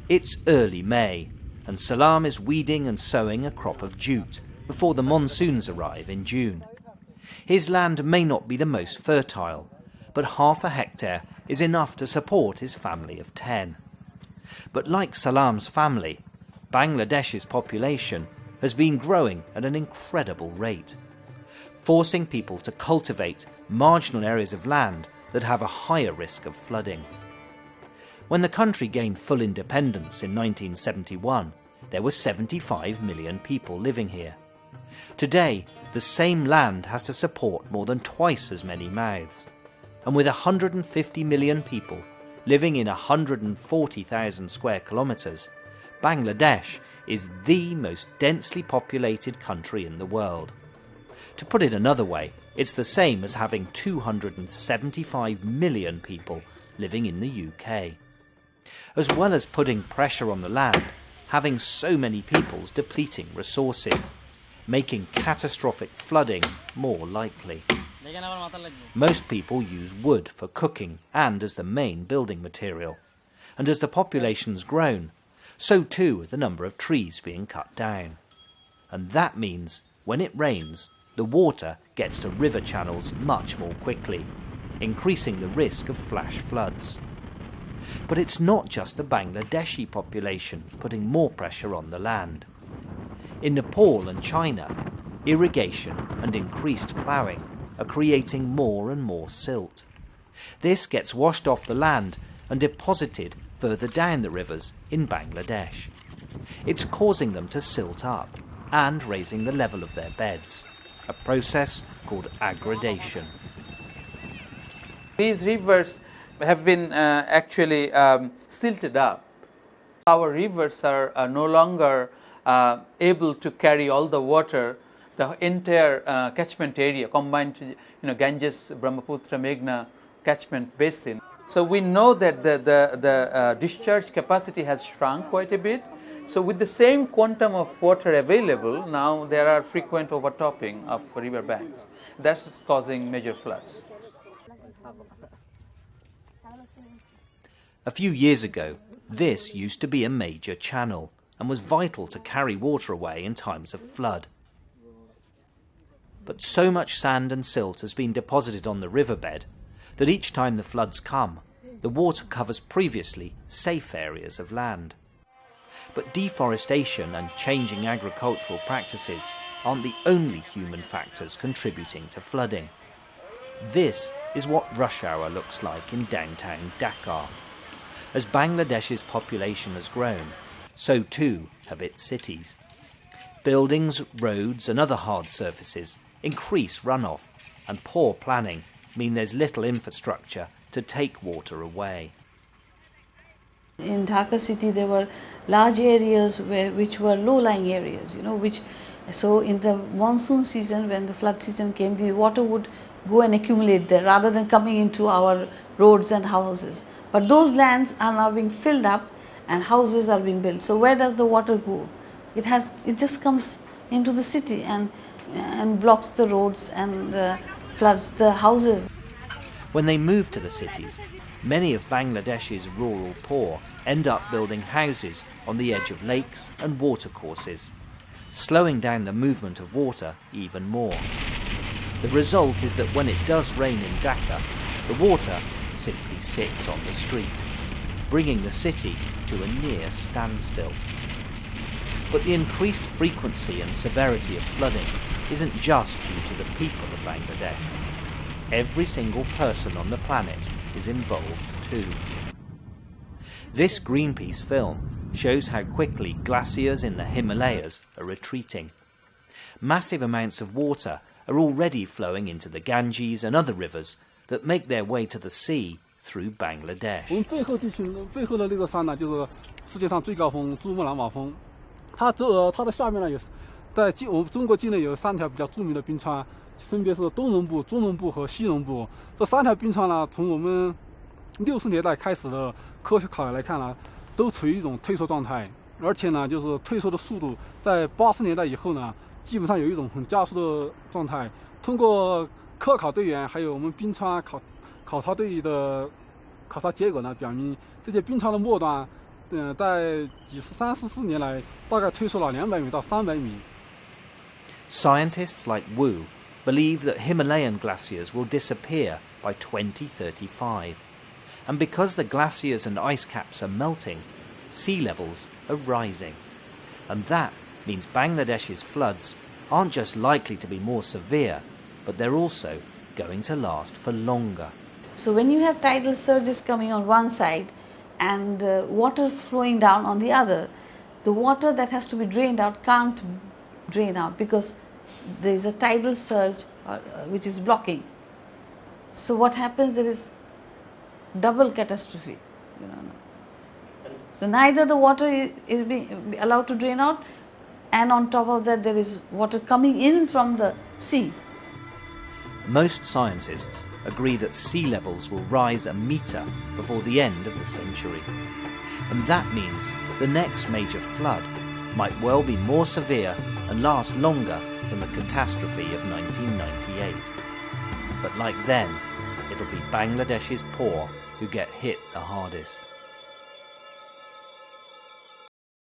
It's early May, and Salam is weeding and sowing a crop of jute before the monsoons arrive in June. His land may not be the most fertile, but half a hectare is enough to support his family of 10. But like Salam's family, Bangladesh's population has been growing at an incredible rate, forcing people to cultivate marginal areas of land that have a higher risk of flooding. When the country gained full independence in 1971, there were 75 million people living here. Today, the same land has to support more than twice as many mouths. And with 150 million people living in 140,000 square kilometres, Bangladesh is the most densely populated country in the world. To put it another way, it's the same as having 275 million people living in the UK. As well as putting pressure on the land, having so many people's depleting resources, making catastrophic flooding more likely. Most people use wood for cooking and as the main building material. And as the population's grown, so too has the number of trees being cut down. And that means when it rains, the water gets to river channels much more quickly, increasing the risk of flash floods. But it's not just the Bangladeshi population putting more pressure on the land. In Nepal and China, irrigation and increased ploughing are creating more and more silt. This gets washed off the land and deposited further down the rivers in Bangladesh. It's causing them to silt up and raising the level of their beds, a process called aggradation. These rivers have been actually silted up. Our rivers are no longer able to carry all the water, the entire catchment area, combined Ganges, Brahmaputra, Meghna catchment basin. So we know that the discharge capacity has shrunk quite a bit. So with the same quantum of water available, now there are frequent overtopping of river banks. That's causing major floods. A few years ago, this used to be a major channel and was vital to carry water away in times of flood. But so much sand and silt has been deposited on the riverbed that each time the floods come, the water covers previously safe areas of land. But deforestation and changing agricultural practices aren't the only human factors contributing to flooding. This is what rush hour looks like in downtown Dhaka. As Bangladesh's population has grown, so too have its cities. Buildings, roads and other hard surfaces increase runoff, and poor planning mean there's little infrastructure to take water away. In Dhaka city there were large areas which were low-lying areas, so in the monsoon season, when the flood season came, the water would go and accumulate there rather than coming into our roads and houses. But those lands are now being filled up and houses are being built. So where does the water go? It just comes into the city and blocks the roads and floods the houses. When they move to the cities, many of Bangladesh's rural poor end up building houses on the edge of lakes and watercourses, slowing down the movement of water even more. The result is that when it does rain in Dhaka, the water simply sits on the street, bringing the city to a near standstill. But the increased frequency and severity of flooding isn't just due to the people of Bangladesh. Every single person on the planet is involved too. This Greenpeace film shows how quickly glaciers in the Himalayas are retreating. Massive amounts of water are already flowing into the Ganges and other rivers that make their way to the sea through Bangladesh. 背后的那个山呢，就是世界上最高峰珠穆朗玛峰。它的下面呢，我们中国境内有3条比较著名的冰川，分别是东绒部、中绒部和西绒部。这3条冰川呢，从我们60年代开始的科学考察来看呢，都处于一种退缩状态，而且呢，就是退缩的速度在80年代以后呢，基本上有一种很加速的状态。通过科考队员还有我们冰川考察队的考察结果呢，表明这些冰川的末端在30-40年来，大概推出了200米到300米。Scientists like Wu believe that Himalayan glaciers will disappear by 2035. And because the glaciers and ice caps are melting, sea levels are rising. And that means Bangladesh's floods aren't just likely to be more severe, but they're also going to last for longer. So when you have tidal surges coming on one side and water flowing down on the other, the water that has to be drained out can't drain out because there is a tidal surge which is blocking. So what happens, there is double catastrophe. So neither the water is being allowed to drain out, and on top of that there is water coming in from the sea. Most scientists agree that sea levels will rise a metre before the end of the century. And that means the next major flood might well be more severe and last longer than the catastrophe of 1998. But like then, it'll be Bangladesh's poor who get hit the hardest.